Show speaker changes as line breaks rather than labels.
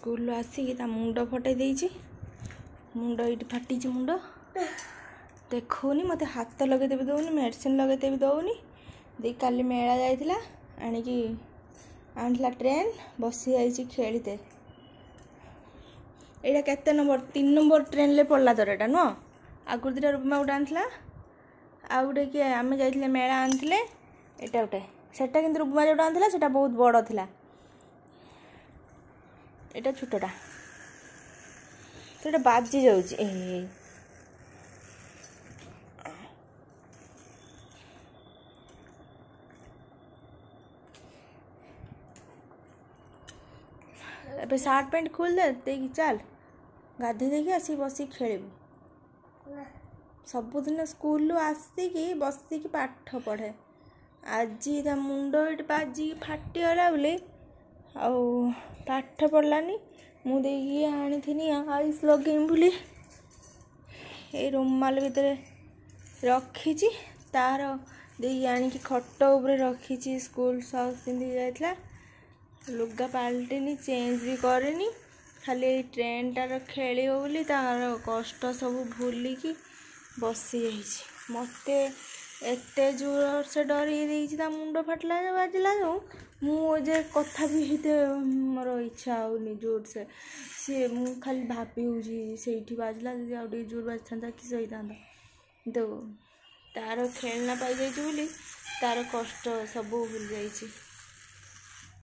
School आसिक मुंड फटे देइछि मुंड ये फाटी मुंड देखौनी मत हाथ लगे भी दौनी मेडिसिन लगे भी दौनी दे काली मेला जाइथिला आनिकी आनला ट्रेन बसी जाइछि खेलते एटा केते नंबर 3 नंबर ट्रेन ले पड़ला तोर एटा नुह आगुर दिटा रूपमा गोटे आनला आ गोटे कि आम जाइथिले मेला आनथिले एटा गोटे सेटा किंतु रूपमा जोटा आनथिला सेटा बहुत बड़ थिला एटा छोटटा तो बाजी जाउछि ए सार्ट पैंट खोल दे चल गाधे देखी आसी बस खेलु सबुदिन स्कूल आसिकी बसिकी पाठ पढ़े आज मुंड ये बाजी फाटीगला बोले पाठ पढ़लानी मुझे आनी आइस लगेम बोली ये रुमाल भितर रखी तार दे आणिकी खट उपर रखी स्कूल सॉक्स पिंधि जाइथिला लुगा पाल्टिनी चेंज भी करनी खाली ट्रेन टार खेल बोली तार कष्ट सब भूलिकी बसी जाइए मत एत जोर से डर मुंड फाटला बाजिला जो मुझे कथा भी हेते मोर इच्छा होनी जोर से सी मु खाली भाभी हो बाजला जब जोर बाजि था कि सही था तो तार खेलना पाई जाइए तार कष्ट सब भूल जाइए।